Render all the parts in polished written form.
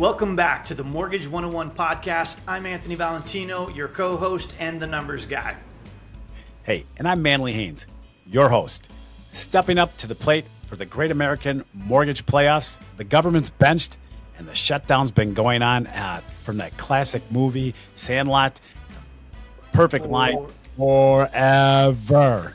Welcome back to the Mortgage 101 podcast. I'm Anthony Valentino, your co-host and the numbers guy. Hey, and I'm Manley Haines, your host. Stepping up to the plate for the Great American Mortgage Playoffs, the government's benched, and the shutdown's been going on from that classic movie, Sandlot. Perfect line, forever.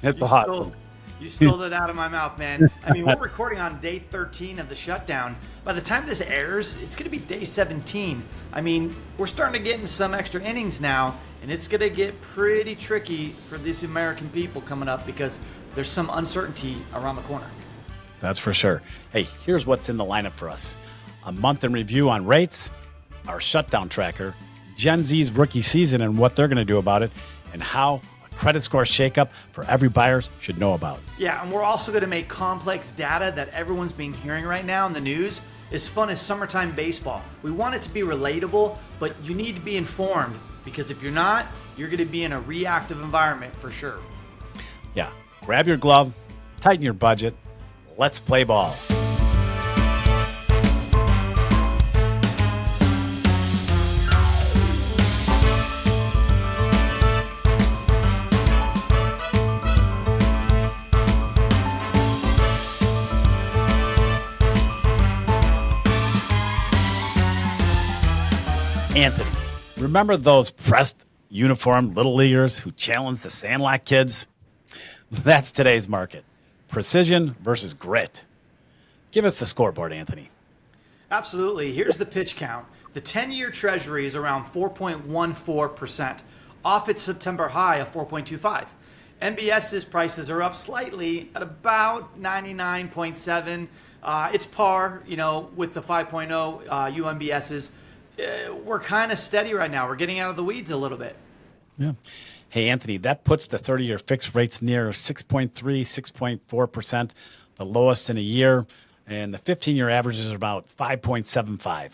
It's awesome. You stole it out of my mouth, man. I mean, we're recording on day 13 of the shutdown. By the time this airs, it's going to be day 17. I mean, we're starting to get in some extra innings now, and it's going to get pretty tricky for these American people coming up because there's some uncertainty around the corner. That's for sure. Hey, here's what's in the lineup for us. A month in review on rates, our shutdown tracker, Gen Z's rookie season and what they're going to do about it, and how credit score shakeup for every buyer should know about. Yeah, and we're also going to make complex data that everyone's been hearing right now in the news as fun as summertime baseball. We want it to be relatable, but you need to be informed because if you're not, you're going to be in a reactive environment for sure. Yeah, grab your glove, tighten your budget, let's play ball. Anthony, remember those pressed uniformed little leaguers who challenged the Sandlot kids? That's today's market. Precision versus grit. Give us the scoreboard, Anthony. Absolutely. Here's the pitch count. The 10-year Treasury is around 4.14%, off its September high of 4.25. MBS's prices are up slightly at about 99.7. It's par, with the 5.0 UMBS's. We're kind of steady right now. We're getting out of the weeds a little bit. Yeah. Hey, Anthony, that puts the 30-year fixed rates near 6.3, 6.4%, the lowest in a year, and the 15-year average is about 5.75.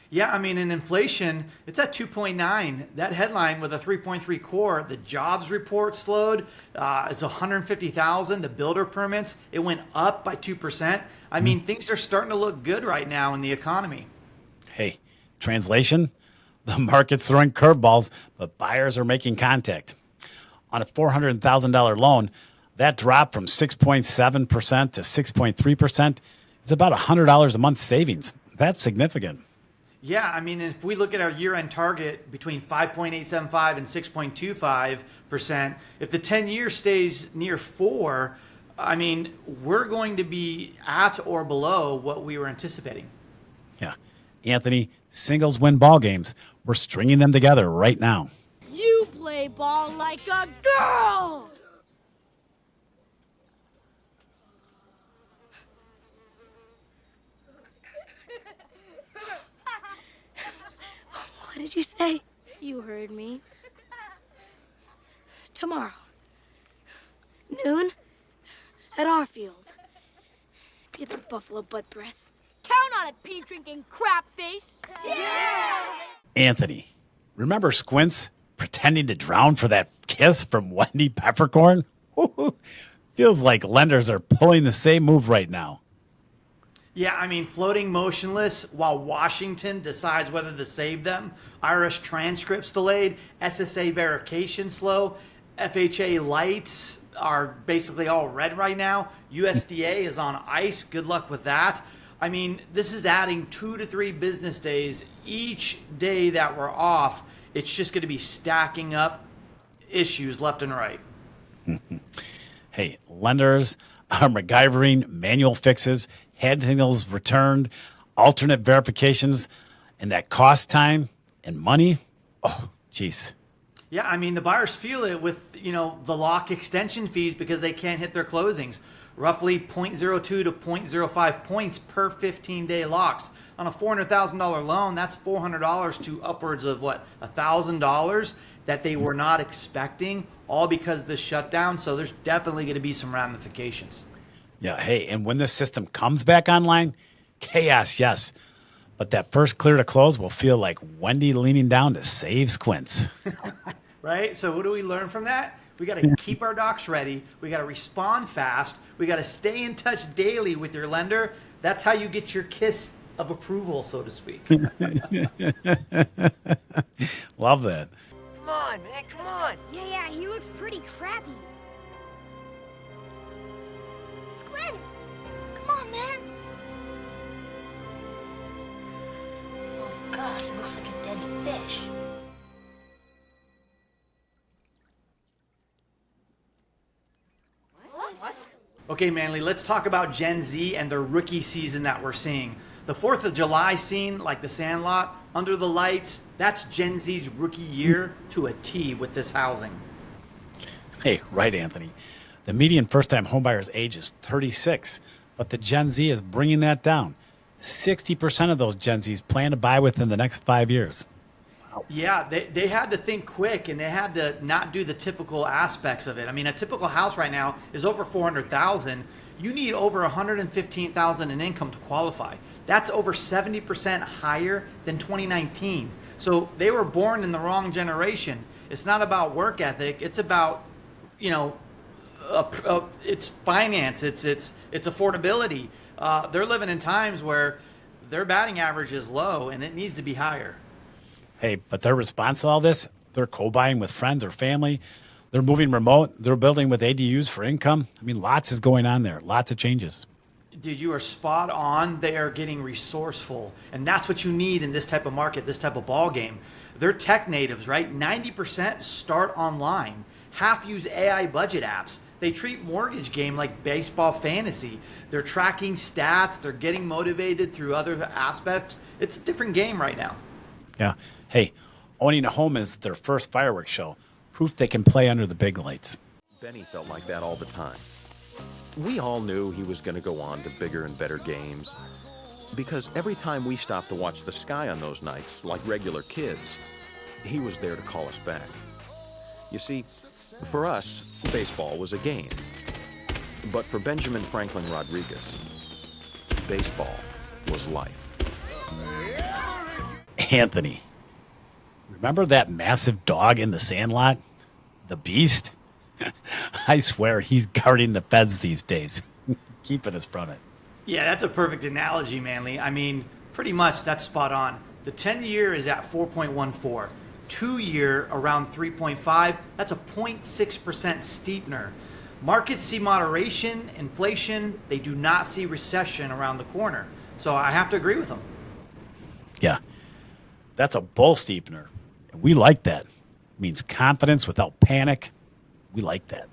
Yeah, I mean, in inflation, it's at 2.9. That headline with a 3.3 core, the jobs report slowed. It's 150,000. The builder permits, it went up by 2%. I mean, things are starting to look good right now in the economy. Hey, translation? The market's throwing curveballs, but buyers are making contact. On a $400,000 loan, that drop from 6.7% to 6.3% is about $100 a month savings. That's significant. Yeah, I mean, if we look at our year-end target between 5.875 and 6.25%, if the 10-year stays near 4, I mean, we're going to be at or below what we were anticipating. Yeah. Anthony, singles win ball games. We're stringing them together right now. You play ball like a girl! What did you say? You heard me. Tomorrow. Noon. At our field. Get the buffalo butt breath. Count on it, pee-drinking crap face. Yeah! Anthony, remember Squints pretending to drown for that kiss from Wendy Peppercorn? Feels like lenders are pulling the same move right now. Yeah, I mean, floating motionless while Washington decides whether to save them. IRS transcripts delayed, SSA verification slow, FHA lights are basically all red right now. USDA is on ice. Good luck with that. I mean, this is adding 2 to 3 business days each day that we're off. It's just going to be stacking up issues left and right. Hey, lenders are MacGyvering manual fixes, hand signals returned, alternate verifications, and that cost time and money. Oh, geez. Yeah, I mean, the buyers feel it with, the lock extension fees because they can't hit their closings. Roughly 0.02 to 0.05 points per 15-day locks. On a $400,000 loan, that's $400 to upwards of $1,000 that they were not expecting, all because of the shutdown. So there's definitely going to be some ramifications. Yeah, hey, and when this system comes back online, chaos, yes. But that first clear to close will feel like Wendy leaning down to save Squints. Right? So what do we learn from that? We got to keep our docs ready. We got to respond fast. We got to stay in touch daily with your lender. That's how you get your KISS of approval, so to speak. Love that. Come on, man, come on. Yeah, he looks pretty crappy. Squints! Come on, man. Oh, God, he looks like a dead fish. What? Okay, Manley, let's talk about Gen Z and their rookie season that we're seeing. The 4th of July scene, like the Sandlot, under the lights, that's Gen Z's rookie year to a T with this housing. Hey, right, Anthony. The median first-time homebuyer's age is 36, but the Gen Z is bringing that down. 60% of those Gen Zs plan to buy within the next 5 years. Yeah, they had to think quick, and they had to not do the typical aspects of it. I mean, a typical house right now is over $400,000. You need over $115,000 in income to qualify. That's over 70% higher than 2019. So they were born in the wrong generation. It's not about work ethic. It's about, it's finance. It's affordability. They're living in times where their batting average is low, and it needs to be higher. Hey, but their response to all this, they're co-buying with friends or family. They're moving remote. They're building with ADUs for income. I mean, lots is going on there. Lots of changes. Dude, you are spot on. They are getting resourceful. And that's what you need in this type of market, this type of ball game. They're tech natives, right? 90% start online. Half use AI budget apps. They treat mortgage game like baseball fantasy. They're tracking stats. They're getting motivated through other aspects. It's a different game right now. Yeah. Hey, owning a home is their first fireworks show. Proof they can play under the big lights. Benny felt like that all the time. We all knew he was going to go on to bigger and better games, because every time we stopped to watch the sky on those nights, like regular kids, he was there to call us back. You see, for us, baseball was a game. But for Benjamin Franklin Rodriguez, baseball was life. Anthony, remember that massive dog in the Sandlot? The Beast? I swear he's guarding the feds these days, keeping us from it. Yeah, that's a perfect analogy, Manley. I mean, pretty much that's spot on. The 10-year is at 4.14. 2-year around 3.5. That's a 0.6% steepener. Markets see moderation, inflation. They do not see recession around the corner. So I have to agree with them. Yeah, that's a bull steepener. And we like that. It means confidence without panic. We like that.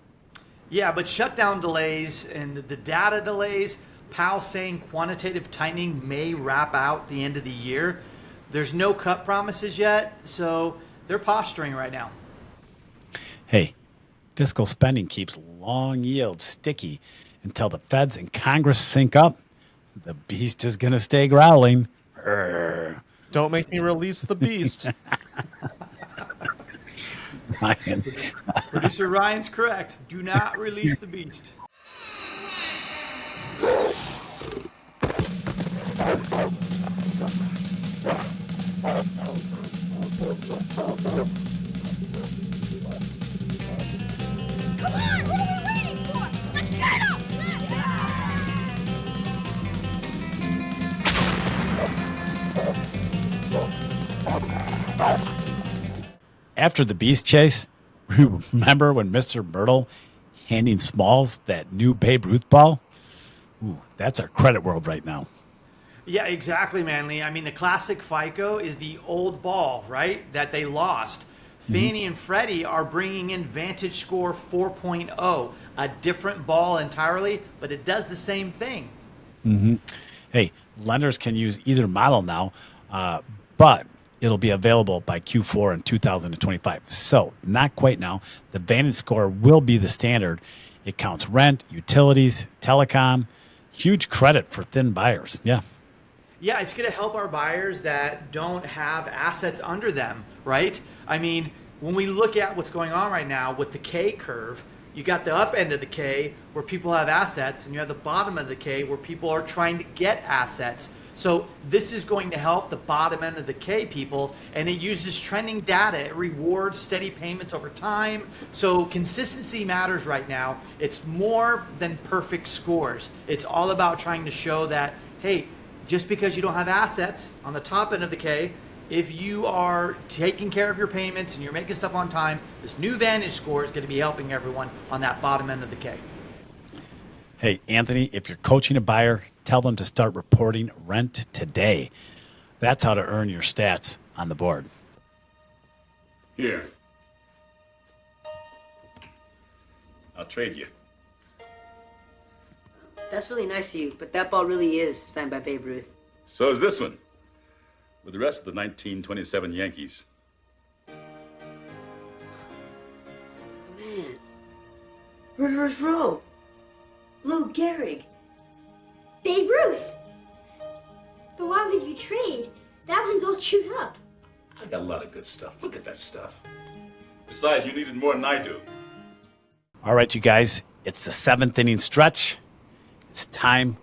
Yeah, but shutdown delays and the data delays, Powell saying quantitative tightening may wrap out the end of the year. There's no cut promises yet, so they're posturing right now. Hey, fiscal spending keeps long yields sticky until the feds and Congress sync up. The beast is going to stay growling. Urgh. Don't make me release the beast. Ryan. Producer Ryan's correct. Do not release the beast. Come on, what are we waiting for? Let's get up! After the beast chase, remember when Mr. Myrtle handing Smalls that new Babe Ruth ball? Ooh, that's our credit world right now. Yeah, exactly, Manley. I mean, the classic FICO is the old ball, right, that they lost. Fannie and Freddie are bringing in VantageScore 4.0, a different ball entirely, but it does the same thing. Hey, lenders can use either model now, but it'll be available by Q4 in 2025. So, not quite now. The VantageScore will be the standard. It counts rent, utilities, telecom. Huge credit for thin buyers. Yeah. Yeah, it's going to help our buyers that don't have assets under them, right? I mean, when we look at what's going on right now with the K curve, you got the up end of the K where people have assets, and you have the bottom of the K where people are trying to get assets. So this is going to help the bottom end of the K people, and it uses trending data. It rewards steady payments over time. So consistency matters right now. It's more than perfect scores. It's all about trying to show that, hey, just because you don't have assets on the top end of the K, if you are taking care of your payments and you're making stuff on time, this new VantageScore is going to be helping everyone on that bottom end of the K. Hey, Anthony, if you're coaching a buyer, tell them to start reporting rent today. That's how to earn your stats on the board. Here. I'll trade you. That's really nice of you, but that ball really is signed by Babe Ruth. So is this one. With the rest of the 1927 Yankees. Man. Reverse row. Lou Gehrig. Babe Ruth. But why would you trade? That one's all chewed up. I got a lot of good stuff. Look at that stuff. Besides, you need it more than I do. All right, you guys, it's the 7th inning stretch. It's time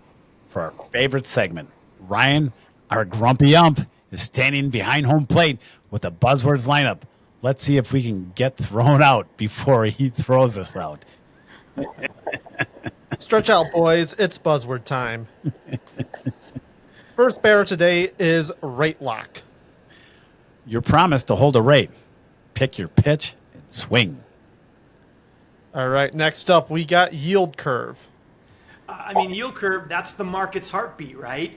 for our favorite segment. Ryan, our grumpy ump, is standing behind home plate with the Buzzwords lineup. Let's see if we can get thrown out before he throws us out. Stretch out, boys. It's buzzword time. First batter today is Rate Lock. Your promise to hold a rate. Pick your pitch and swing. All right, next up, we got Yield Curve. Yield curve, that's the market's heartbeat, right?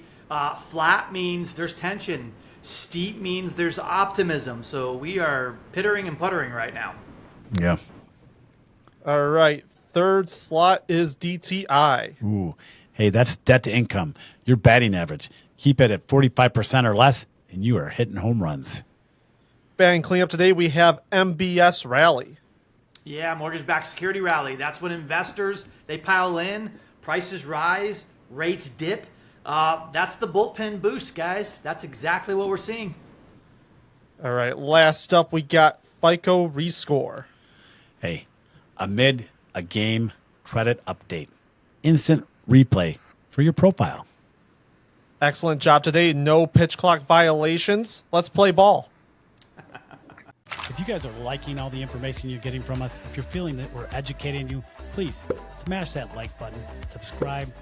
Flat means there's tension. Steep means there's optimism. So we are pittering and puttering right now. Yeah. All right, third slot is DTI. Ooh. Hey, that's debt to income. Your batting average. Keep it at 45% or less, and you are hitting home runs. Batting cleanup today, we have MBS Rally. Yeah, mortgage-backed security rally. That's when investors, they pile in, prices rise, rates dip. That's the bullpen boost, guys. That's exactly what we're seeing. All right, last up, we got FICO Rescore. Hey, amid a game credit update. Instant replay for your profile. Excellent job today. No pitch clock violations. Let's play ball. If you guys are liking all the information you're getting from us, if you're feeling that we're educating you, please smash that like button, subscribe,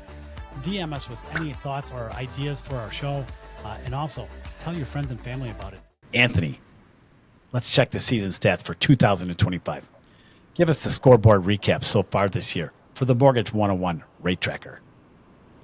DM us with any thoughts or ideas for our show, and also tell your friends and family about it. Anthony, let's check the season stats for 2025. Give us the scoreboard recap so far this year for the Mortgage 101 Rate Tracker.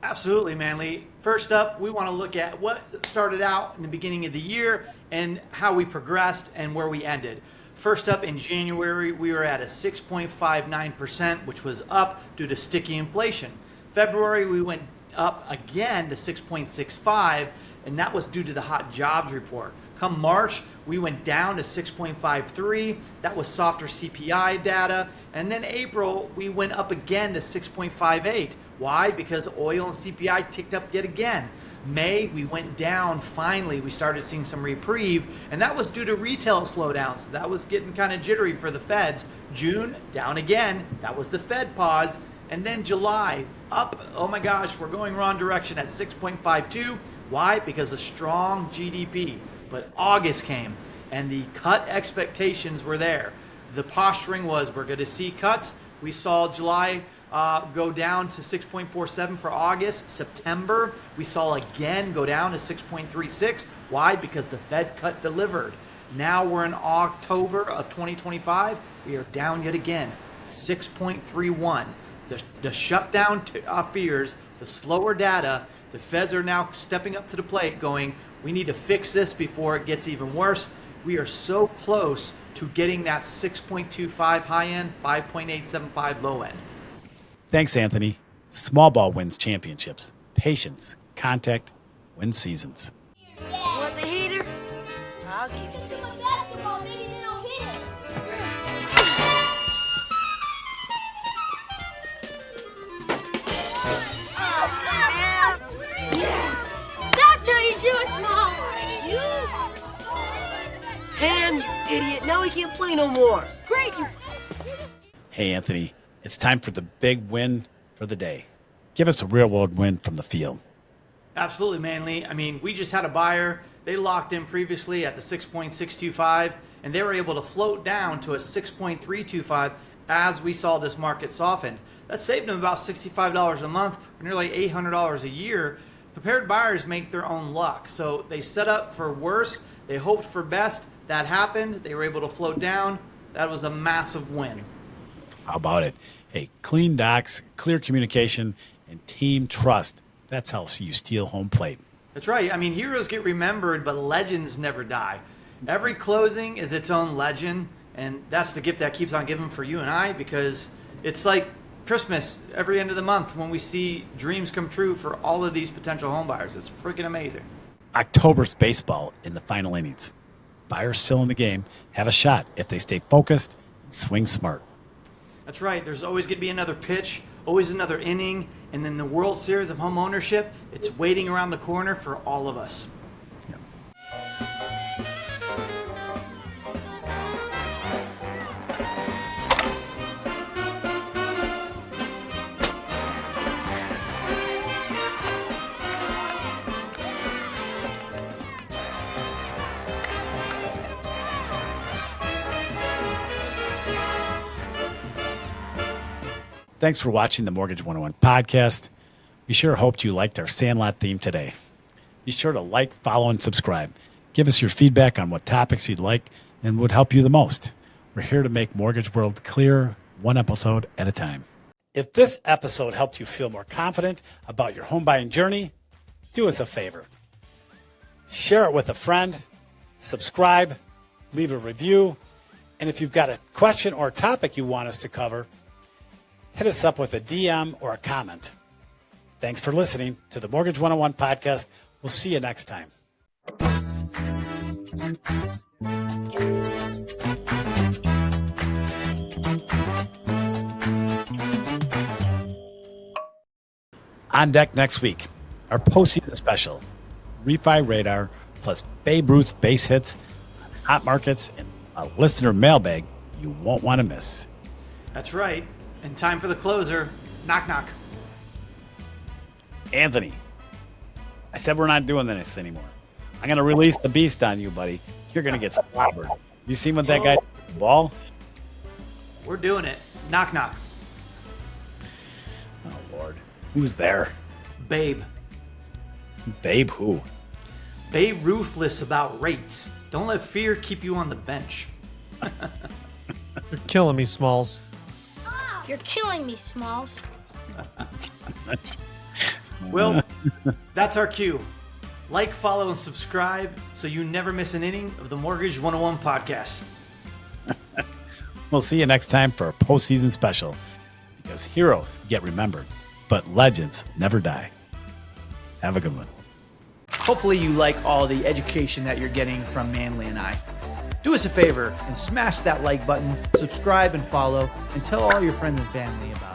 Absolutely, Manley. First up, we want to look at what started out in the beginning of the year and how we progressed and where we ended. First up, in January, we were at a 6.59%, which was up due to sticky inflation. February, we went up again to 6.65, and that was due to the hot jobs report. Come March, we went down to 6.53. That was softer CPI data. And then April, we went up again to 6.58. Why? Because oil and CPI ticked up yet again. May, we went down. Finally, we started seeing some reprieve, and that was due to retail slowdowns. So that was getting kind of jittery for the Feds. June, down again. That was the Fed pause. And then July, up. Oh my gosh, we're going wrong direction at 6.52. Why? Because of strong GDP. But August came, and the cut expectations were there. The posturing was we're going to see cuts. We saw July go down to 6.47 for August. September, we saw again go down to 6.36. Why? Because the Fed cut delivered. Now we're in October of 2025. We are down yet again, 6.31. The shutdown fears, the slower data, the Feds are now stepping up to the plate going, we need to fix this before it gets even worse. We are so close to getting that 6.25 high end, 5.875 low end. Thanks, Anthony. Small ball wins championships. Patience, contact, wins seasons. Want the heater? I'll give it to you. Basketball, maybe they don't hit it. That's how you do it, Mom. Ham, you idiot. Now we can't play no more. Great, you. Hey, Anthony, it's time for the big win for the day. Give us a real-world win from the field. Absolutely, Manley. I mean, we just had a buyer. They locked in previously at the 6.625, and they were able to float down to a 6.325 as we saw this market soften. That saved them about $65 a month, or nearly $800 a year. Prepared buyers make their own luck. So they set up for worse. They hoped for best. That happened. They were able to float down. That was a massive win. How about it? Hey, clean docs, clear communication, and team trust. That's how you steal home plate. That's right. I mean, heroes get remembered, but legends never die. Every closing is its own legend, and that's the gift that keeps on giving for you and I, because it's like Christmas every end of the month when we see dreams come true for all of these potential home buyers. It's freaking amazing. October's baseball in the final innings. Buyers still in the game have a shot if they stay focused and swing smart. That's right. There's always going to be another pitch, always another inning, and then the World Series of home ownership, it's waiting around the corner for all of us. Thanks for watching the Mortgage 101 podcast. We sure hoped you liked our Sandlot theme today. Be sure to like, follow, and subscribe. Give us your feedback on what topics you'd like and would help you the most. We're here to make Mortgage World clear, one episode at a time. If this episode helped you feel more confident about your home buying journey, do us a favor. Share it with a friend, subscribe, leave a review, and if you've got a question or a topic you want us to cover, hit us up with a DM or a comment. Thanks for listening to the Mortgage 101 podcast. We'll see you next time. On deck next week, our postseason special, Refi Radar plus Babe Ruth's base hits on hot markets and a listener mailbag you won't want to miss. That's right. And time for the closer. Knock, knock. Anthony, I said we're not doing this anymore. I'm going to release the beast on you, buddy. You're going to get slobbered. You seen what that guy did with the ball? We're doing it. Knock, knock. Oh, Lord. Who's there? Babe. Babe who? Babe ruthless about rates. Don't let fear keep you on the bench. You're killing me, Smalls. You're killing me, Smalls. Well, that's our cue. Like, follow, and subscribe so you never miss an inning of the Mortgage 101 podcast. We'll see you next time for a postseason special, because heroes get remembered, but legends never die. Have a good one. Hopefully you like all the education that you're getting from Manley and I. Do us a favor and smash that like button, subscribe and follow, and tell all your friends and family about it.